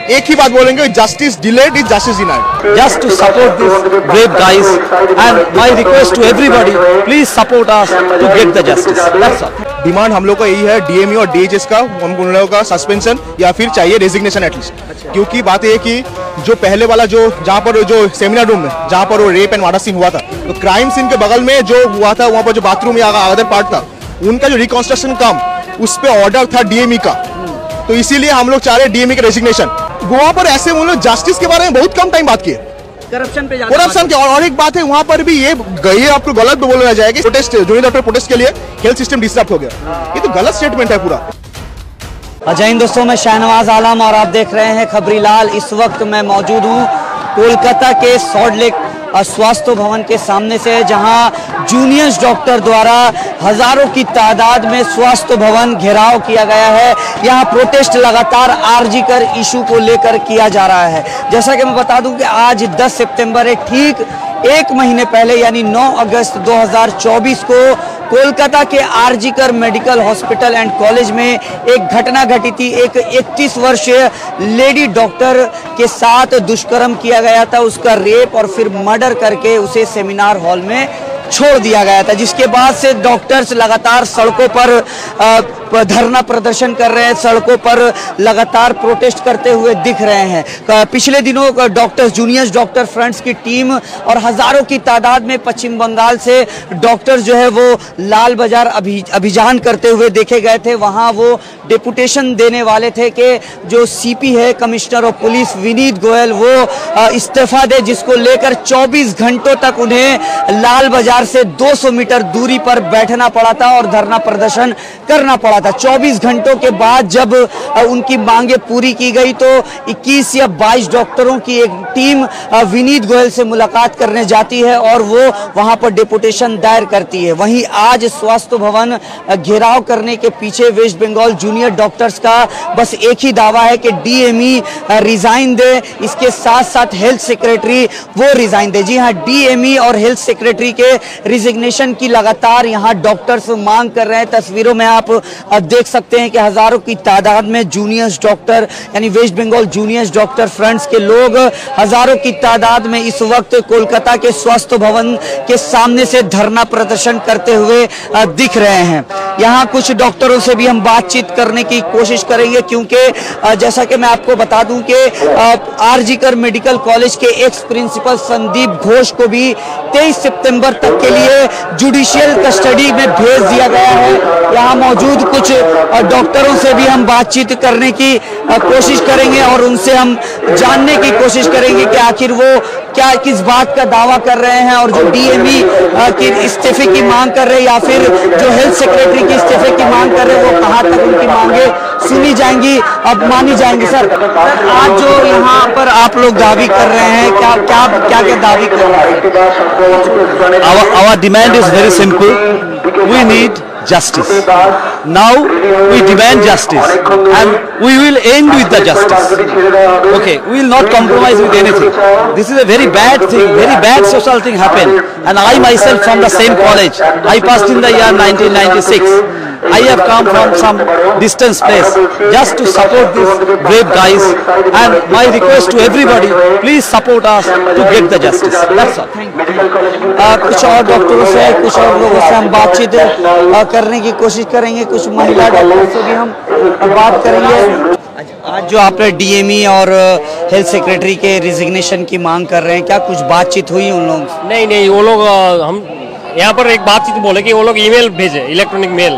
एक ही बात बोलेंगे, justice delayed is justice denied. Just to support these brave guys, and my request to everybody, please support us to get the justice. That's all. Demand हम लोग का यही है, DME और डीएचएस का, हम उन लोगों का सस्पेंशन या फिर चाहिए रेजिग्नेशन एटलीस्ट। क्योंकि बात ये है कि जो पहले वाला जो जहाँ पर जो सेमिनार रूम में जहाँ पर वो रेप एंड मर्डर सीन हुआ था, तो क्राइम सीन के बगल में जो हुआ था वहाँ पर जो बाथरूम या अदर पार्ट था, उनका जो रिकंस्ट्रक्शन काम उस पर ऑर्डर था डीएमई का, तो इसीलिए हम लोग चाह रहे हैं डीएमई का रेजिग्नेशन। गोवा पर ऐसे उन लोग जस्टिस के बारे में बहुत कम टाइम बात किए, करप्शन के। और एक बात है, वहाँ पर भी ये गई आपको गलत बोला जाएगा, प्रोटेस्ट जूनियर डॉक्टर प्रोटेस्ट के लिए हेल्थ सिस्टम डिस्टर्ब हो गया, ये तो गलत स्टेटमेंट है पूरा। जय हिंद दोस्तों, मैं शहनवाज आलम और आप देख रहे हैं खबरी लाल। इस वक्त मैं मौजूद हूँ कोलकाता के सॉल्ट लेक स्वास्थ्य भवन के सामने से, जहां जूनियर्स डॉक्टर द्वारा हजारों की तादाद में स्वास्थ्य भवन घेराव किया गया है। यहां प्रोटेस्ट लगातार आरजीकर इशू को लेकर किया जा रहा है। जैसा कि मैं बता दूं कि आज 10 सितंबर है, ठीक एक महीने पहले यानी 9 अगस्त 2024 को कोलकाता के RG Kar medical hospital and college में एक घटना घटी थी। एक 31 वर्षीय लेडी डॉक्टर के साथ दुष्कर्म किया गया था, उसका रेप और फिर मर्डर करके उसे सेमिनार हॉल में छोड़ दिया गया था, जिसके बाद से डॉक्टर्स लगातार सड़कों पर धरना प्रदर्शन कर रहे हैं, सड़कों पर लगातार प्रोटेस्ट करते हुए दिख रहे हैं। पिछले दिनों डॉक्टर्स जूनियर्स डॉक्टर फ्रंट्स की टीम और हजारों की तादाद में पश्चिम बंगाल से डॉक्टर्स जो है वो लाल बाजार अभियान करते हुए देखे गए थे। वहां वो डेपुटेशन देने वाले थे कि जो सीपी है commissioner of police Vineet Goyal वो इस्तीफा दे, जिसको लेकर 24 घंटों तक उन्हें लाल बाजार से 200 मीटर दूरी पर बैठना पड़ा था और धरना प्रदर्शन करना पड़ा था। 24 घंटों के बाद जब उनकी मांगे पूरी की गई तो 21 या 22 डॉक्टरों की एक टीम विनीत गोयल से मुलाकात करने जाती है और वो वहां पर डेपुटेशन दायर करती है। वहीं आज स्वास्थ्य भवन घेराव करने के पीछे वेस्ट बंगाल जूनियर डॉक्टर्स का बस एक ही दावा है कि डीएमई रिजाइन दे, इसके साथ साथ हेल्थ सेक्रेटरी वो रिजाइन दे। जी हाँ, डीएमई और हेल्थ सेक्रेटरी के रिजिग्नेशन की लगातार यहाँ डॉक्टर्स मांग कर रहे हैं। तस्वीरों में आप देख सकते हैं कि हजारों की तादाद में जूनियर्स डॉक्टर यानी West Bengal juniors doctor fronts के लोग हजारों की तादाद में इस वक्त कोलकाता के स्वास्थ्य भवन के सामने से धरना प्रदर्शन करते हुए दिख रहे हैं। यहाँ कुछ डॉक्टरों से भी हम बातचीत करने की कोशिश करेंगे, क्योंकि जैसा कि मैं आपको बता दूं कि आरजीकर मेडिकल कॉलेज के एक्स प्रिंसिपल संदीप घोष को भी 23 सितंबर तक के लिए जुडिशियल कस्टडी में भेज दिया गया है। यहाँ मौजूद कुछ डॉक्टरों से भी हम बातचीत करने की कोशिश करेंगे और उनसे हम जानने की कोशिश करेंगे कि आखिर वो क्या किस बात का दावा कर रहे हैं और जो डीएमई की इस्तीफे की मांग कर रहे हैं या फिर जो हेल्थ सेक्रेटरी की इस्तीफे की मांग कर रहे हैं वो कहां तक उनकी मांगे सुनी जाएंगी, अब मानी जाएंगी। सर, आज जो यहाँ पर आप लोग दावी कर रहे हैं, क्या क्या क्या क्या दावी कर रहे हैं? Our demand is very simple. We need justice. Now we demand justice and we will end with the justice. Okay, we will not compromise with anything. This is a very bad thing, very bad social thing happened, and I myself from the same college, I passed in the year 1996. I have come from some distance place just to support these brave guys, and my request to everybody, please support us to get the justice. That's all. कुछ और डॉक्टरों से, कुछ और लोगों से हम बातचीत करने की कोशिश करेंगे, कुछ महिला डॉक्टरों से भी हम बात करेंगे। आज जो आपने डीएमई और हेल्थ सेक्रेटरी के रिजिग्नेशन की मांग कर रहे हैं, क्या कुछ बातचीत हुई उन लोगों से? नहीं, वो लोग हम यहाँ पर एक बातचीत बोले कि वो लोग ईमेल भेजे, इलेक्ट्रॉनिक मेल,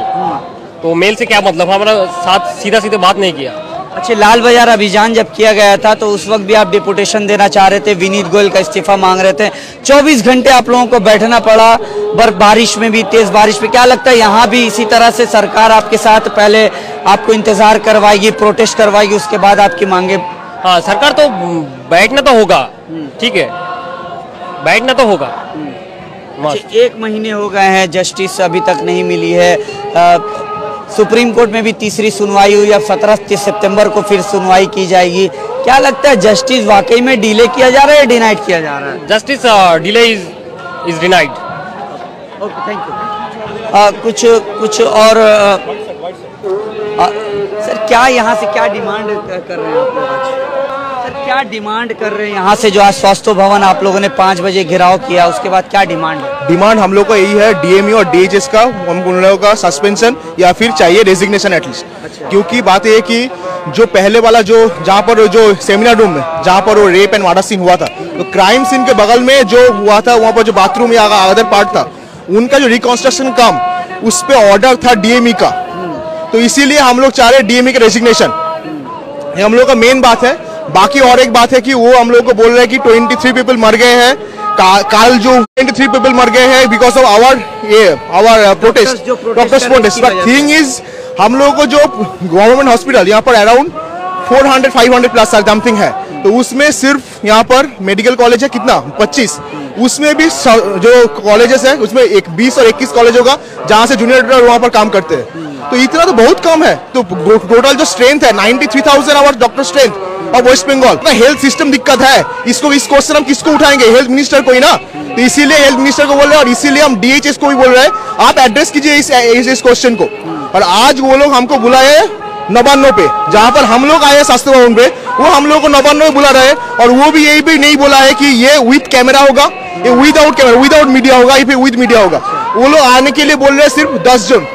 तो मेल से क्या मतलब, हमारा साथ सीधा बात नहीं किया। अच्छा, लाल बाजार अभियान जब किया गया था तो उस वक्त भी आप डिपुटेशन देना चाह रहे थे, विनीत गोयल का इस्तीफा मांग रहे थे, 24 घंटे आप लोगों को बैठना पड़ा, बारिश में भी, तेज बारिश में। क्या लगता है यहाँ भी इसी तरह से सरकार आपके साथ पहले आपको इंतजार करवाएगी, प्रोटेस्ट करवाएगी, उसके बाद आपकी मांगे? हाँ, सरकार तो बैठना तो होगा, ठीक है, बैठना तो होगा। एक महीने हो गए हैं, जस्टिस अभी तक नहीं मिली है। सुप्रीम कोर्ट में भी तीसरी सुनवाई हुई, अब 17 सितंबर को फिर सुनवाई की जाएगी। क्या लगता है जस्टिस वाकई में डिले किया जा रहा है या डिनाइड किया जा रहा है? Justice delay is denied. Okay, thank you. कुछ और सर, क्या यहाँ से क्या डिमांड कर रहे हैं आप लोग आज? क्या डिमांड कर रहे हैं यहाँ से जो आज स्वास्थ्य भवन आप लोगों ने 5 बजे घेराव किया, उसके बाद क्या डिमांड है? डिमांड हम लोग का यही है, डीएमई और डीएचएस का हम उन लोगों का सस्पेंशन या फिर चाहिए रेजिग्नेशन एटलीस्ट। क्योंकि बात ये है कि जो पहले वाला जो जहाँ पर जो सेमिनार रूम में जहाँ पर वो रेप एंड मर्डर सीन हुआ था, तो क्राइम सीन के बगल में जो हुआ था वहाँ पर जो बाथरूम या अदर पार्ट था, उनका जो रिकंस्ट्रक्शन काम उस पर ऑर्डर था डीएमई का। तो इसीलिए हम लोग चाह रहे हैं डीएमई का रेजिग्नेशन, ये हम लोग का मेन बात है। बाकी और एक बात है कि वो हम लोग को बोल रहे हैं कि 23 पीपल मर गए हैं, काल जो 23 पीपल मर गए हैं because of our protest, doctors protest. But thing is हम लोगों को जो गवर्नमेंट हॉस्पिटल यहाँ पर अराउंड 400-500 प्लस समथिंग है, तो उसमें सिर्फ यहाँ पर मेडिकल कॉलेज है कितना 25, उसमें भी जो कॉलेजेस है उसमें 20 और 21 कॉलेज होगा जहाँ से जूनियर डॉक्टर वहाँ पर काम करते हैं। तो इतना तो बहुत कम है। तो टोटल जो स्ट्रेंथ है 93,000 आवर डॉक्टर स्ट्रेंथ और वेस्ट बंगाल का हेल्थ सिस्टम दिक्कत है। इस क्वेश्चन हम किसको उठाएंगे? हेल्थ मिनिस्टर को ही ना। तो इसीलिए हेल्थ मिनिस्टर को बोल रहे हैं और इसीलिए हम डीएचएस को भी बोल रहे हैं आप एड्रेस कीजिए इस क्वेश्चन को। और आज वो लोग हमको बुलाए नवान्नो पे, जहाँ पर हम लोग आए स्वास्थ्य भवन पे, वो हम लोग को नवान्नो में बुला रहे हैं। और वो भी यही भी नहीं बोला है कि ये विद कैमरा होगा, ये विदाउट कैमरा, विदाउट मीडिया होगा, ये विद मीडिया होगा। वो लोग आने के लिए बोल रहे हैं सिर्फ 10 जन।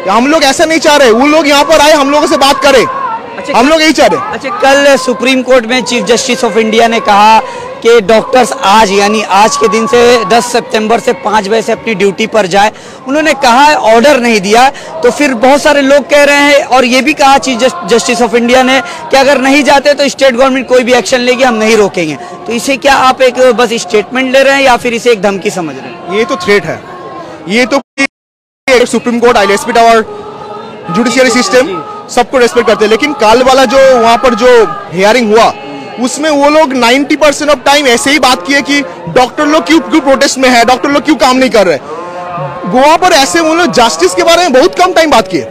हम लोग ऐसा नहीं चाह रहे, वो लोग यहाँ पर आए हम लोगों से बात करें। अच्छा, हम लोग यही चाह रहे हैं। अच्छा, कल सुप्रीम कोर्ट में चीफ जस्टिस ऑफ इंडिया ने कहा कि डॉक्टर्स आज यानी आज के दिन से 10 सितंबर से 5 बजे से अपनी ड्यूटी पर जाए। उन्होंने कहा है, ऑर्डर नहीं दिया। तो फिर बहुत सारे लोग कह रहे हैं और ये भी कहा चीफ जस्टिस ऑफ इंडिया ने कि अगर नहीं जाते तो स्टेट गवर्नमेंट कोई भी एक्शन लेगी, हम नहीं रोकेंगे। तो इसे क्या आप एक बस स्टेटमेंट ले रहे हैं या फिर इसे एक धमकी समझ रहे हैं? ये तो थ्रेट है। ये तो Supreme Court, I respect our judiciary system, सबको रेस्पेक्ट करते हैं, लेकिन कल वाला जो वहां पर जो हियरिंग हुआ उसमें वो लोग 90% ऑफ टाइम ऐसे ही बात किए कि डॉक्टर लोग क्यों प्रोटेस्ट में है, डॉक्टर लोग क्यों काम नहीं कर रहे। गोवा पर ऐसे वो लोग जस्टिस के बारे में बहुत कम टाइम बात किए,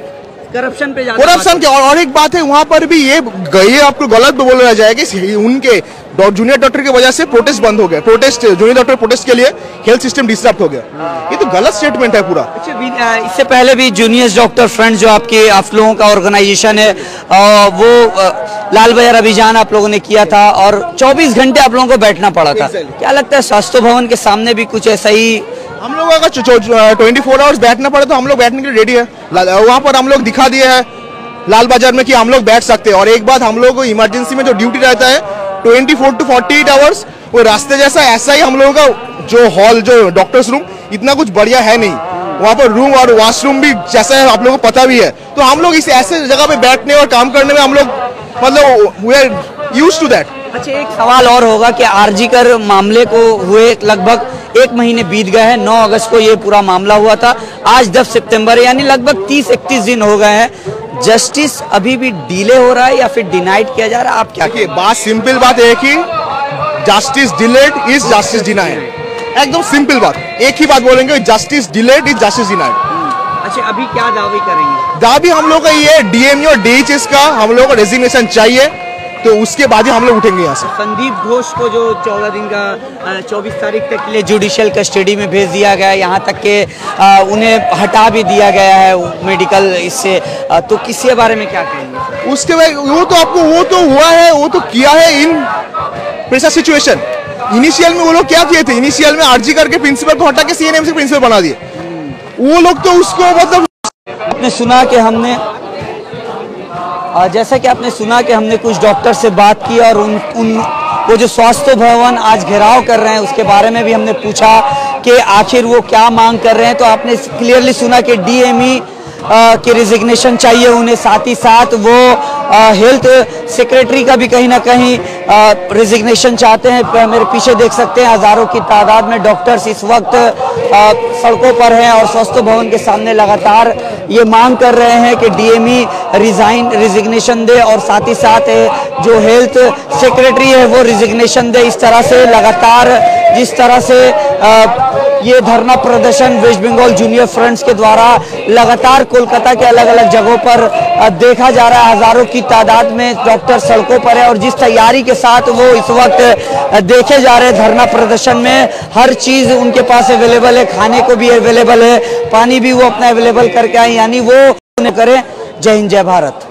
करप्शन पे, करप्शन के। और एक बात है वहां पर भी ये आपको गलत बोला जाएगा कि उनके जूनियर डॉक्टर की वजह से प्रोटेस्ट बंद हो गया, प्रोटेस्ट जूनियर डॉक्टर प्रोटेस्ट के लिए हेल्थ सिस्टम डिस्टर्ब हो गया। ये तो गलत स्टेटमेंट है पूरा। अच्छा, इससे पहले भी जूनियर डॉक्टर फ्रेंड्स जो आपके आप लोगों का ऑर्गेनाइजेशन है, वो लाल बाजार अभियान आप लोगों ने किया था और 24 घंटे आप लोगों को बैठना पड़ा था। क्या लगता है स्वास्थ्य भवन के सामने भी कुछ ऐसा ही हम लोगों का 24 आवर्स बैठना पड़े तो हम लोग बैठने के लिए रेडी है। वहां पर हम लोग दिखा दिए है लाल बाजार में कि हम लोग बैठ सकते हैं। और एक बात, हम लोग को इमरजेंसी में जो ड्यूटी रहता है 24 to 48 आवर्स, वो रास्ते जैसा ऐसा ही हम लोगों का जो हॉल, जो डॉक्टर्स रूम इतना कुछ बढ़िया है नहीं। वहाँ पर रूम और वॉशरूम भी जैसा है आप लोगों को पता भी है। तो हम लोग इस ऐसे जगह पे बैठने और काम करने में हम लोग मतलब we are used to that. अच्छा, एक सवाल और होगा कि आरजीकर मामले को हुए लगभग 1 महीने बीत गए हैं। 9 अगस्त को ये पूरा मामला हुआ था, आज 10 सितंबर है, यानी लगभग 30-31 दिन हो गए हैं। जस्टिस अभी भी डिले हो रहा है या फिर डिनाइड किया जा रहा है? आप क्या देखिए, बात सिंपल बात है कि justice delayed is justice denied. एकदम सिंपल बात, एक ही बात बोलेंगे, justice delayed is justice denied. अच्छा, अभी क्या दावे करेंगे? दावी हम लोग का ये डीएमई और डीएचएस का हम लोग को रेजिग्नेशन चाहिए, तो उसके बाद ही हम लोग उठेंगे यहाँ से। संदीप घोष को जो 14 दिन का 24 तारीख तक के लिए जुडिशियल कस्टडी में भेज दिया गया है, यहाँ तक के उन्हें हटा भी दिया गया है मेडिकल इससे, तो किसी बारे में क्या कहेंगे? उसके बाद वो तो हुआ है, वो तो किया है इन प्रेशर सिचुएशन। इनिशियल में वो लोग क्या किए थे, इनिशियल में आरजी करके प्रिंसिपल को हटा के सीएनएम से प्रिंसिपल बना दिए। वो लोग तो उसको मतलब आपने सुना कि हमने जैसा कि आपने सुना कि हमने कुछ डॉक्टर से बात की और वो जो स्वास्थ्य भवन आज घेराव कर रहे हैं उसके बारे में भी हमने पूछा कि आखिर वो क्या मांग कर रहे हैं। तो आपने क्लियरली सुना कि डीएमई की रिजिग्नेशन चाहिए उन्हें, साथ ही साथ वो हेल्थ सेक्रेटरी का भी कहीं ना कहीं रिजिग्नेशन चाहते हैं। मेरे पीछे देख सकते हैं हजारों की तादाद में डॉक्टर्स इस वक्त सड़कों पर हैं और स्वास्थ्य भवन के सामने लगातार ये मांग कर रहे हैं कि डीएमई रिजिग्नेशन दे और साथ ही साथ जो हेल्थ सेक्रेटरी है वो रिजिग्नेशन दे। इस तरह से लगातार जिस तरह से ये धरना प्रदर्शन वेस्ट बंगाल जूनियर फ्रंट्स के द्वारा लगातार कोलकाता के अलग अलग जगहों पर देखा जा रहा है, हजारों की तादाद में डॉक्टर सड़कों पर है और जिस तैयारी के साथ वो इस वक्त देखे जा रहे हैं धरना प्रदर्शन में, हर चीज उनके पास अवेलेबल है, खाने को भी अवेलेबल है, पानी भी वो अपना अवेलेबल करके आए, यानी वो उन्हें करें। जय हिंद, जय भारत।